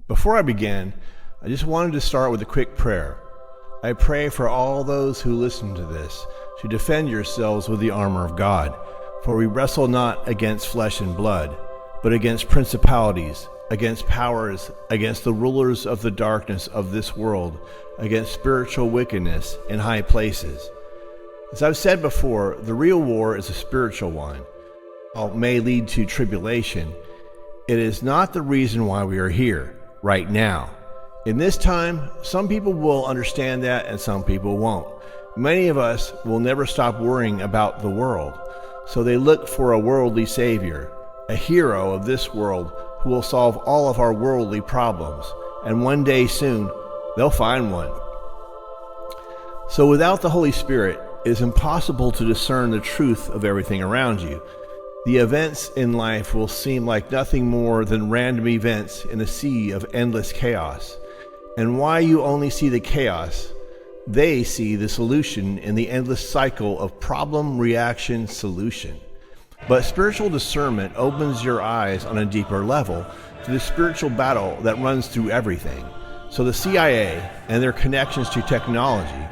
Before I begin, I just wanted to start with a quick prayer. I pray for all those who listen to this to defend yourselves with the armor of God, for we wrestle not against flesh and blood, but against principalities, against powers, against the rulers of the darkness of this world, against spiritual wickedness in high places. As I've said before, the real war is a spiritual one. While it may lead to tribulation, it is not the reason why we are here, right now. In this time, some people will understand that and some people won't. Many of us will never stop worrying about the world, so they look for a worldly savior, a hero of this world who will solve all of our worldly problems, and one day soon, they'll find one. So without the Holy Spirit, it is impossible to discern the truth of everything around you. The events in life will seem like nothing more than random events in a sea of endless chaos. And why you only see the chaos, they see the solution in the endless cycle of problem, reaction, solution. But spiritual discernment opens your eyes on a deeper level to the spiritual battle that runs through everything. So the CIA and their connections to technology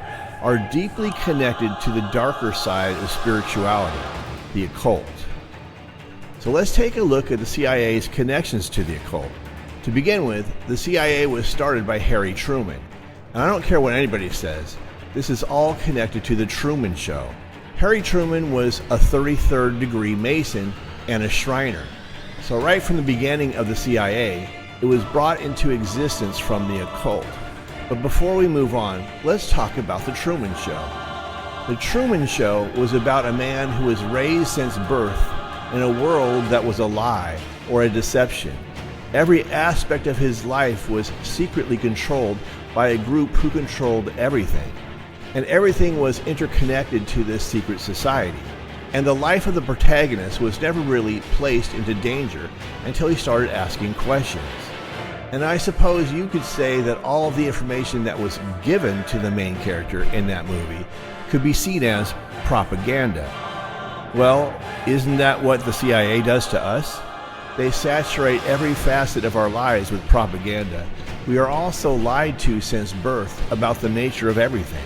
are deeply connected to the darker side of spirituality, the occult. So let's take a look at the CIA's connections to the occult. To begin with, the CIA was started by Harry Truman. And I don't care what anybody says, this is all connected to the Truman Show. Harry Truman was a 33rd degree Mason and a Shriner. So right from the beginning of the CIA, it was brought into existence from the occult. But before we move on, let's talk about the Truman Show. The Truman Show was about a man who was raised since birth in a world that was a lie or a deception. Every aspect of his life was secretly controlled by a group who controlled everything. And everything was interconnected to this secret society. And the life of the protagonist was never really placed into danger until he started asking questions. And I suppose you could say that all of the information that was given to the main character in that movie could be seen as propaganda. Well, isn't that what the CIA does to us? They saturate every facet of our lives with propaganda. We are also lied to since birth about the nature of everything.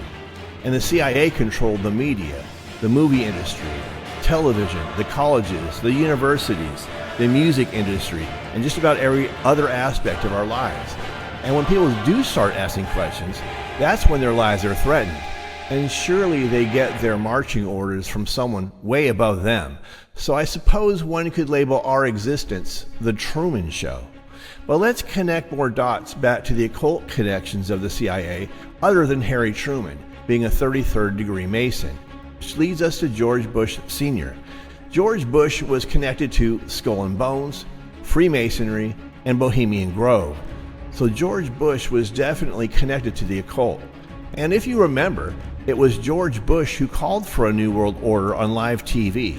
And the CIA controlled the media, the movie industry, television, the colleges, the universities, the music industry, and just about every other aspect of our lives. And when people do start asking questions, that's when their lives are threatened. And surely they get their marching orders from someone way above them. So I suppose one could label our existence the Truman Show. But let's connect more dots back to the occult connections of the CIA other than Harry Truman being a 33rd degree Mason, which leads us to George Bush Sr. George Bush was connected to Skull and Bones, Freemasonry, and Bohemian Grove. So George Bush was definitely connected to the occult. And if you remember, it was George Bush who called for a New World Order on live TV.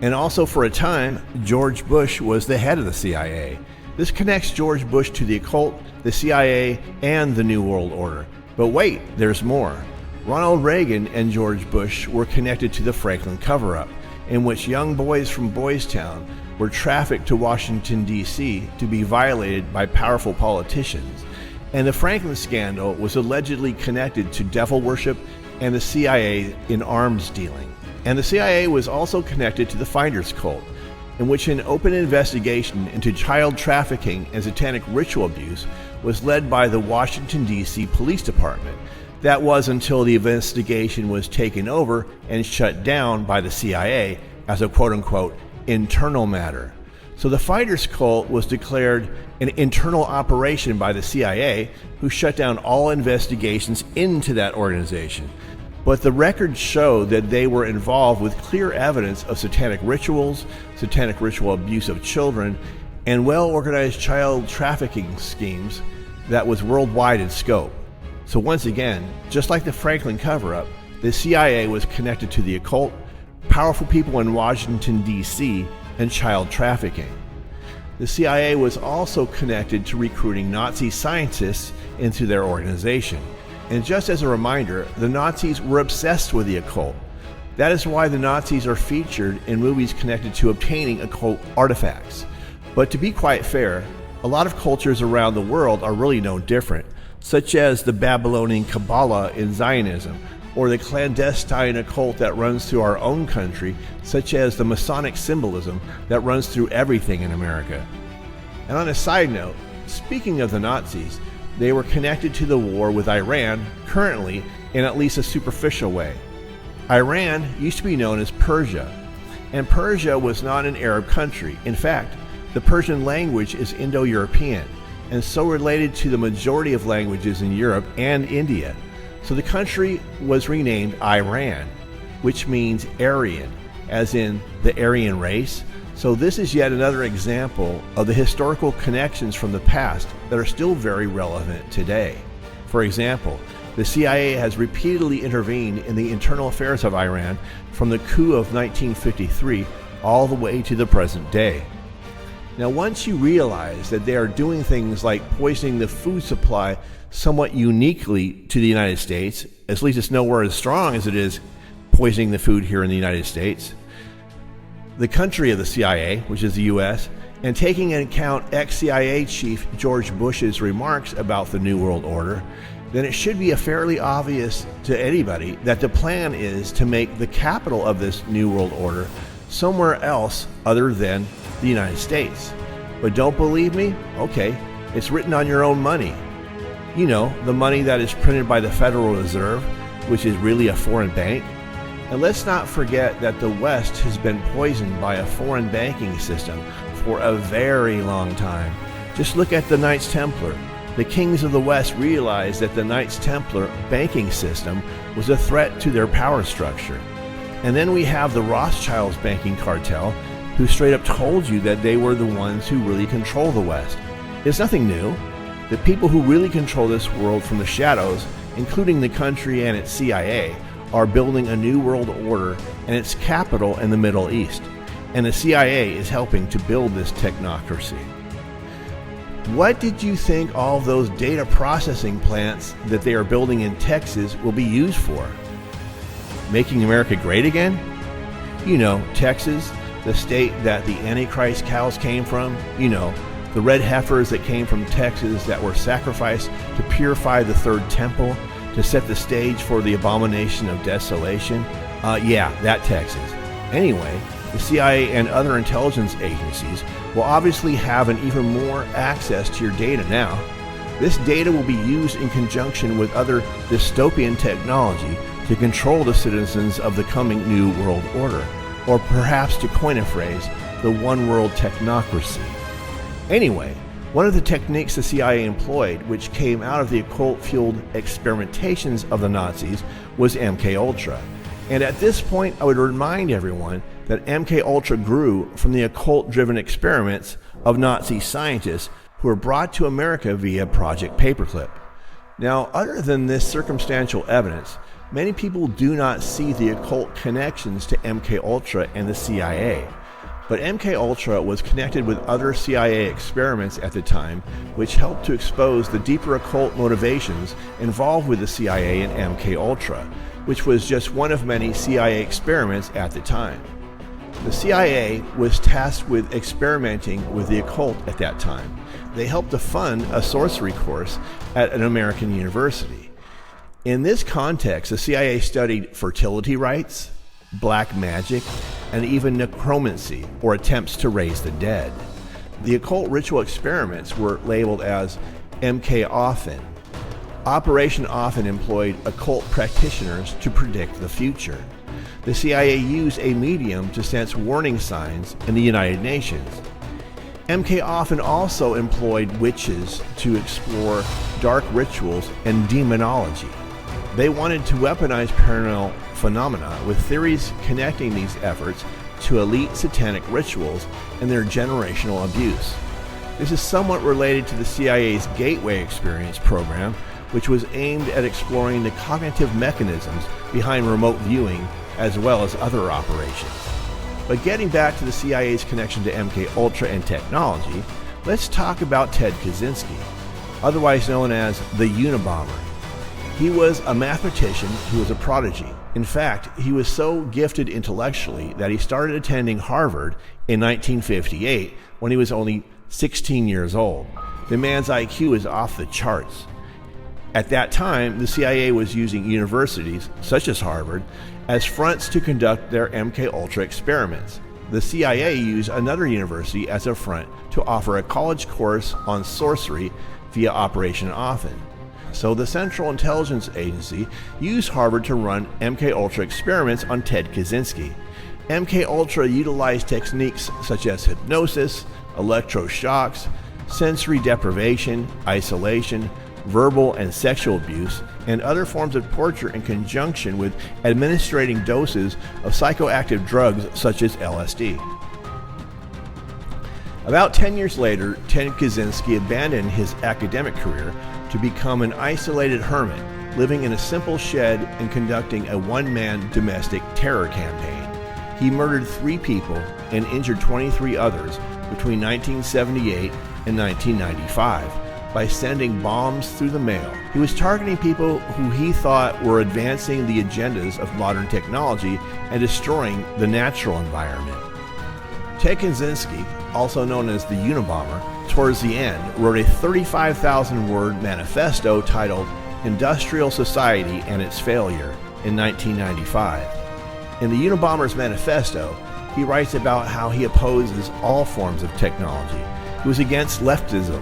And also for a time, George Bush was the head of the CIA. This connects George Bush to the occult, the CIA, and the New World Order. But wait, there's more. Ronald Reagan and George Bush were connected to the Franklin cover-up, in which young boys from Boys Town were trafficked to Washington, D.C. to be violated by powerful politicians. And the Franklin scandal was allegedly connected to devil worship and the CIA in arms dealing. And the CIA was also connected to the Finders cult, in which an open investigation into child trafficking and satanic ritual abuse was led by the Washington, D.C. Police Department. That was until the investigation was taken over and shut down by the CIA as a quote-unquote internal matter. So the Finders cult was declared an internal operation by the CIA, who shut down all investigations into that organization. But the records show that they were involved with clear evidence of satanic rituals, satanic ritual abuse of children, and well-organized child trafficking schemes that was worldwide in scope. So once again, just like the Franklin cover-up, the CIA was connected to the occult, powerful people in Washington, D.C., and child trafficking. The CIA was also connected to recruiting Nazi scientists into their organization. And just as a reminder, the Nazis were obsessed with the occult. That is why the Nazis are featured in movies connected to obtaining occult artifacts. But to be quite fair, A lot of cultures around the world are really no different, such as the Babylonian Kabbalah in Zionism, or the clandestine occult that runs through our own country, such as the Masonic symbolism that runs through everything in America. And on a side note, speaking of the Nazis, they were connected to the war with Iran, currently in at least a superficial way. Iran used to be known as Persia, and Persia was not an Arab country. In fact, the Persian language is Indo-European, and so related to the majority of languages in Europe and India. So the country was renamed Iran, which means Aryan, as in the Aryan race. So this is yet another example of the historical connections from the past that are still very relevant today. For example, the CIA has repeatedly intervened in the internal affairs of Iran from the coup of 1953 all the way to the present day. Now, once you realize that they are doing things like poisoning the food supply somewhat uniquely to the United States, at least it's nowhere as strong as it is poisoning the food here in the United States, the country of the CIA, which is the US, and taking into account ex-CIA chief George Bush's remarks about the New World Order, then it should be fairly obvious to anybody that the plan is to make the capital of this New World Order somewhere else other than the United States. But don't believe me? Okay, it's written on your own money. You know, the money that is printed by the Federal Reserve, which is really a foreign bank. And let's not forget that the West has been poisoned by a foreign banking system for a very long time. Just look at the Knights Templar. The kings of the West realized that the Knights Templar banking system was a threat to their power structure. And then we have the Rothschilds banking cartel, who straight up told you that they were the ones who really control the West. It's nothing new. The people who really control this world from the shadows, including the country and its CIA, are building a new world order and its capital in the Middle East. And the CIA is helping to build this technocracy. What did you think all of those data processing plants that they are building in Texas will be used for? Making America great again? You know, Texas, the state that the Antichrist cows came from. You know, the red heifers that came from Texas that were sacrificed to purify the third temple, to set the stage for the abomination of desolation. Yeah, that Texas. Anyway, the CIA and other intelligence agencies will obviously have an even more access to your data now. This data will be used in conjunction with other dystopian technology to control the citizens of the coming New World Order, or perhaps, to coin a phrase, the one world technocracy. Anyway, one of the techniques the CIA employed, which came out of the occult-fueled experimentations of the Nazis, was MKUltra. And at this point, I would remind everyone that MKUltra grew from the occult-driven experiments of Nazi scientists who were brought to America via Project Paperclip. Now, other than this circumstantial evidence, many people do not see the occult connections to MKUltra and the CIA. But MKUltra was connected with other CIA experiments at the time, which helped to expose the deeper occult motivations involved with the CIA and MKUltra, which was just one of many CIA experiments at the time. The CIA was tasked with experimenting with the occult at that time. They helped to fund a sorcery course at an American university. In this context, the CIA studied fertility rites, black magic, and even necromancy, or attempts to raise the dead. The occult ritual experiments were labeled as MK Often. Operation Often employed occult practitioners to predict the future. The CIA used a medium to sense warning signs in the United Nations. MK Often also employed witches to explore dark rituals and demonology. They wanted to weaponize paranormal phenomena with theories connecting these efforts to elite satanic rituals and their generational abuse. This is somewhat related to the CIA's Gateway Experience program, which was aimed at exploring the cognitive mechanisms behind remote viewing as well as other operations. But getting back to the CIA's connection to MKUltra and technology, let's talk about Ted Kaczynski, otherwise known as the Unabomber. He was a mathematician who was a prodigy. In fact, he was so gifted intellectually that he started attending Harvard in 1958 when he was only 16 years old. The man's IQ is off the charts. At that time, the CIA was using universities, such as Harvard, as fronts to conduct their MKUltra experiments. The CIA used another university as a front to offer a college course on sorcery via Operation Often. So the Central Intelligence Agency used Harvard to run MKUltra experiments on Ted Kaczynski. MKUltra utilized techniques such as hypnosis, electroshocks, sensory deprivation, isolation, verbal and sexual abuse, and other forms of torture in conjunction with administering doses of psychoactive drugs such as LSD. About 10 years later, Ted Kaczynski abandoned his academic career to become an isolated hermit, living in a simple shed and conducting a one-man domestic terror campaign. He murdered 3 people and injured 23 others between 1978 and 1995 by sending bombs through the mail. He was targeting people who he thought were advancing the agendas of modern technology and destroying the natural environment. Ted Kaczynski, also known as the Unabomber, towards the end wrote a 35,000-word manifesto titled Industrial Society and Its Failure in 1995. In the Unabomber's manifesto, he writes about how he opposes all forms of technology. He was against leftism,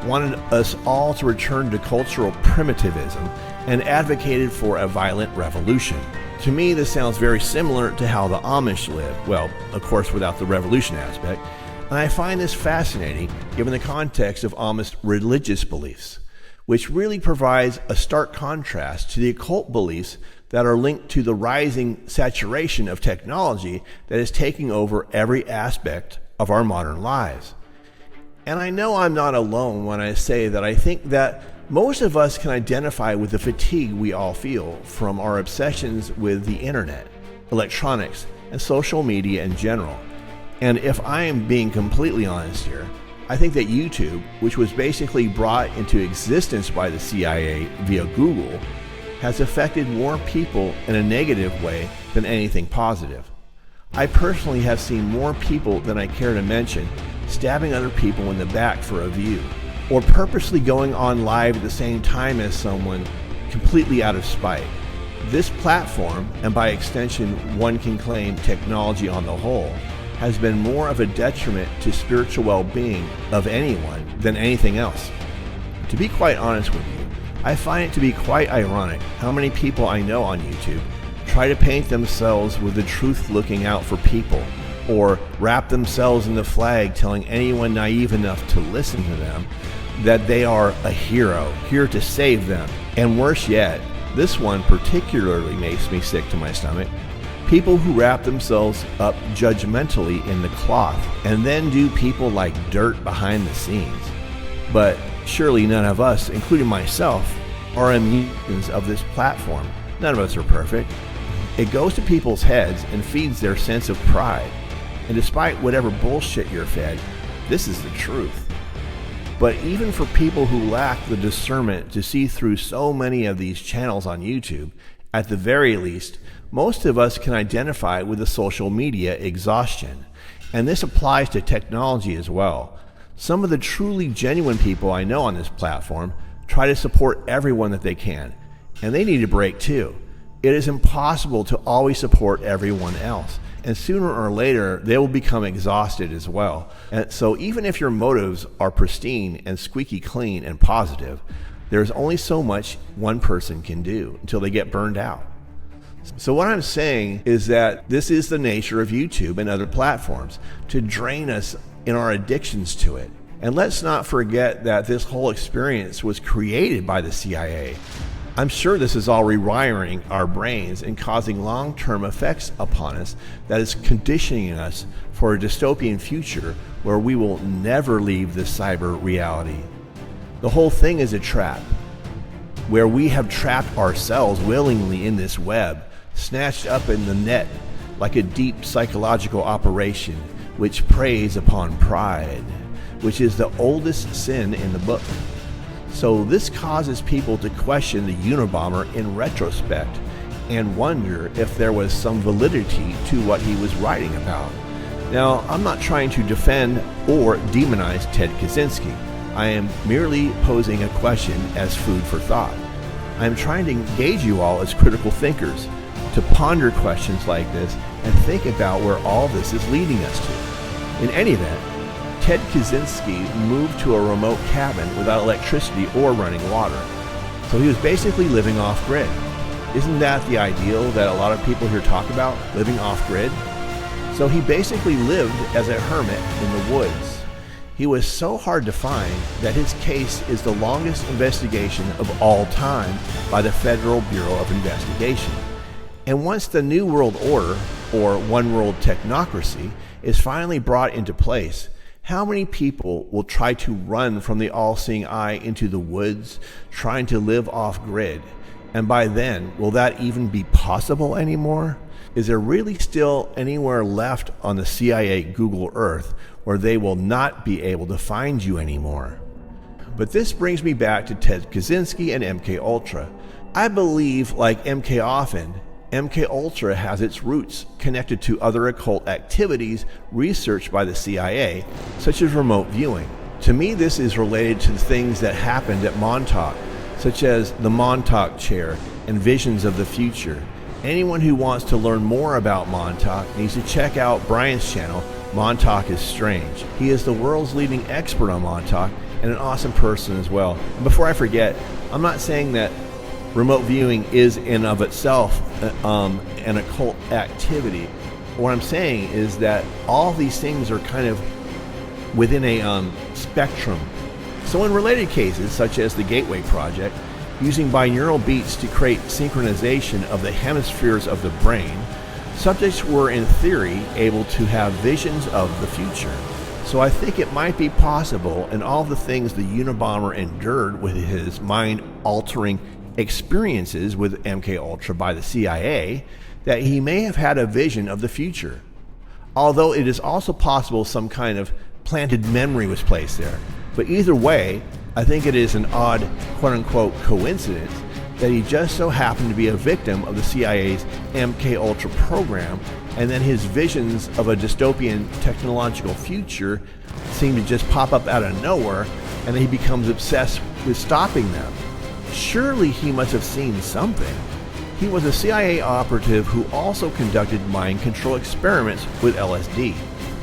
wanted us all to return to cultural primitivism, and advocated for a violent revolution. To me, this sounds very similar to how the Amish live, well, of course without the revolution aspect, and I find this fascinating given the context of Amish religious beliefs, which really provides a stark contrast to the occult beliefs that are linked to the rising saturation of technology that is taking over every aspect of our modern lives. And I know I'm not alone when I say that I think that most of us can identify with the fatigue we all feel from our obsessions with the internet, electronics, and social media in general. And if I am being completely honest here, I think that YouTube, which was basically brought into existence by the CIA via Google, has affected more people in a negative way than anything positive. I personally have seen more people than I care to mention stabbing other people in the back for a view, or purposely going on live at the same time as someone completely out of spite. This platform, and by extension one can claim technology on the whole, has been more of a detriment to spiritual well-being of anyone than anything else. To be quite honest with you, I find it to be quite ironic how many people I know on YouTube try to paint themselves with the truth looking out for people, or wrap themselves in the flag telling anyone naive enough to listen to them that they are a hero, here to save them. And worse yet, this one particularly makes me sick to my stomach, people who wrap themselves up judgmentally in the cloth and then do people like dirt behind the scenes. But surely none of us, including myself, are immune of this platform. None of us are perfect. It goes to people's heads and feeds their sense of pride. And despite whatever bullshit you're fed, this is the truth. But even for people who lack the discernment to see through so many of these channels on YouTube, at the very least, most of us can identify with the social media exhaustion. And this applies to technology as well. Some of the truly genuine people I know on this platform try to support everyone that they can, and they need a break too. It is impossible to always support everyone else, and sooner or later they will become exhausted as well. And so even if your motives are pristine and squeaky clean and positive, there's only so much one person can do until they get burned out. So what I'm saying is that this is the nature of YouTube and other platforms, to drain us in our addictions to it. And let's not forget that this whole experience was created by the CIA. I'm sure this is all rewiring our brains and causing long-term effects upon us that is conditioning us for a dystopian future where we will never leave this cyber reality. The whole thing is a trap, where we have trapped ourselves willingly in this web, snatched up in the net like a deep psychological operation which preys upon pride, which is the oldest sin in the book. So this causes people to question the Unabomber in retrospect and wonder if there was some validity to what he was writing about. Now, I'm not trying to defend or demonize Ted Kaczynski. I am merely posing a question as food for thought. I am trying to engage you all as critical thinkers to ponder questions like this and think about where all this is leading us to. In any event, Ted Kaczynski moved to a remote cabin without electricity or running water. So he was basically living off-grid. Isn't that the ideal that a lot of people here talk about, living off-grid? So he basically lived as a hermit in the woods. He was so hard to find that his case is the longest investigation of all time by the Federal Bureau of Investigation. And once the New World Order, or One World Technocracy, is finally brought into place, how many people will try to run from the all-seeing eye into the woods, trying to live off-grid? And by then, will that even be possible anymore? Is there really still anywhere left on the CIA Google Earth where they will not be able to find you anymore? But this brings me back to Ted Kaczynski and MKUltra. I believe, like MK often, MKUltra has its roots connected to other occult activities researched by the CIA, such as remote viewing. To me, this is related to the things that happened at Montauk, such as the Montauk Chair and visions of the future. Anyone who wants to learn more about Montauk needs to check out Brian's channel, Montauk is Strange. He is the world's leading expert on Montauk and an awesome person as well. And before I forget, I'm not saying that remote viewing is in of itself an occult activity. What I'm saying is that all these things are kind of within a spectrum. So in related cases, such as the Gateway Project, using binaural beats to create synchronization of the hemispheres of the brain, subjects were in theory able to have visions of the future. So I think it might be possible, in all the things the Unabomber endured with his mind-altering experiences with MKUltra by the CIA, that he may have had a vision of the future. Although it is also possible some kind of planted memory was placed there. But either way, I think it is an odd, quote-unquote, coincidence that he just so happened to be a victim of the CIA's MKUltra program, and then his visions of a dystopian technological future seem to just pop up out of nowhere, and then he becomes obsessed with stopping them. Surely he must have seen something. He was a CIA operative who also conducted mind control experiments with LSD.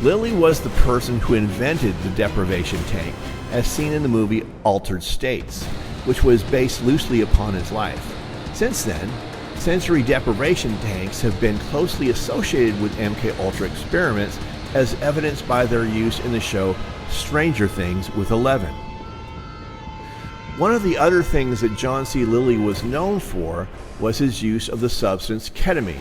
Lilly was the person who invented the deprivation tank, as seen in the movie Altered States, which was based loosely upon his life. Since then, sensory deprivation tanks have been closely associated with MKUltra experiments, as evidenced by their use in the show Stranger Things with Eleven. One of the other things that John C. Lilly was known for was his use of the substance ketamine.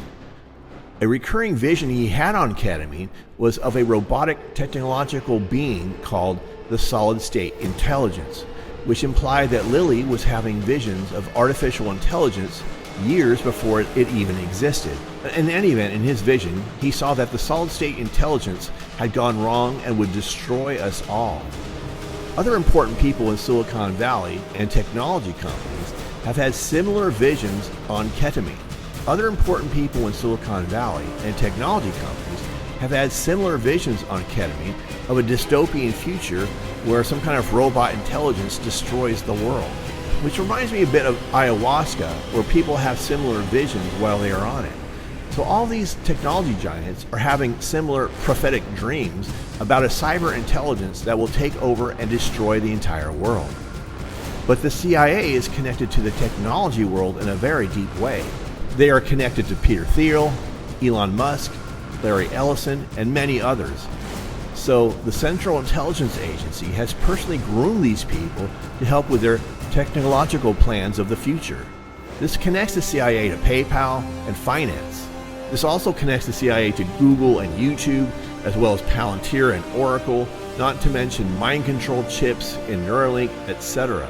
A recurring vision he had on ketamine was of a robotic technological being called the solid-state intelligence, which implied that Lilly was having visions of artificial intelligence years before it even existed. In any event, in his vision, he saw that the solid-state intelligence had gone wrong and would destroy us all. Other important people in Silicon Valley and technology companies have had similar visions on ketamine. Other important people in Silicon Valley and technology companies have had similar visions on ketamine of a dystopian future where some kind of robot intelligence destroys the world. Which reminds me a bit of ayahuasca, where people have similar visions while they are on it. So all these technology giants are having similar prophetic dreams about a cyber intelligence that will take over and destroy the entire world. But the CIA is connected to the technology world in a very deep way. They are connected to Peter Thiel, Elon Musk, Larry Ellison, and many others. So the Central Intelligence Agency has personally groomed these people to help with their technological plans of the future. This connects the CIA to PayPal and finance. This also connects the CIA to Google and YouTube, as well as Palantir and Oracle, not to mention mind control chips in Neuralink, etc.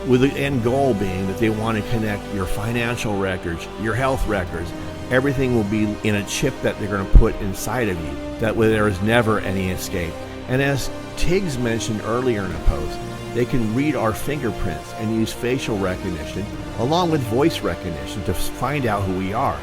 With the end goal being that they want to connect your financial records, your health records, everything will be in a chip that they're going to put inside of you. That way there is never any escape. And as Tiggs mentioned earlier in a post, they can read our fingerprints and use facial recognition along with voice recognition to find out who we are.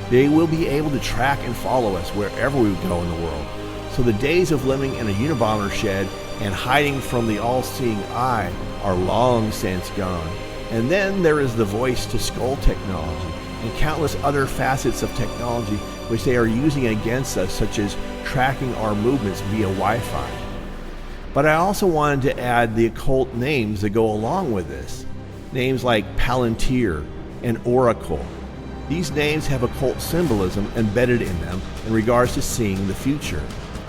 They will be able to track and follow us wherever we go in the world. So the days of living in a Unabomber shed and hiding from the all-seeing eye are long since gone. And then there is the voice-to-skull technology and countless other facets of technology which they are using against us, such as tracking our movements via Wi-Fi. But I also wanted to add the occult names that go along with this. Names like Palantir and Oracle. These names have occult symbolism embedded in them in regards to seeing the future,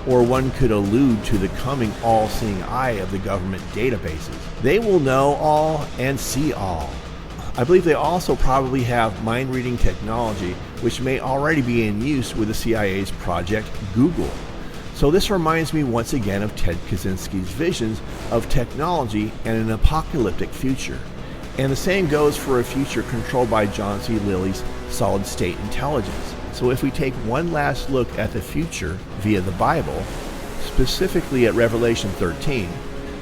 or one could allude to the coming all-seeing eye of the government databases. They will know all and see all. I believe they also probably have mind-reading technology which may already be in use with the CIA's Project Google. So this reminds me once again of Ted Kaczynski's visions of technology and an apocalyptic future. And the same goes for a future controlled by John C. Lilly's solid-state intelligence. So if we take one last look at the future via the Bible, specifically at Revelation 13,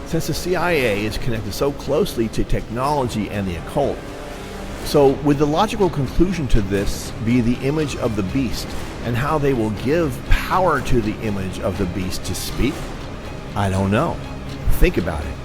since the CIA is connected so closely to technology and the occult, so would the logical conclusion to this be the image of the beast and how they will give power to the image of the beast to speak? I don't know. Think about it.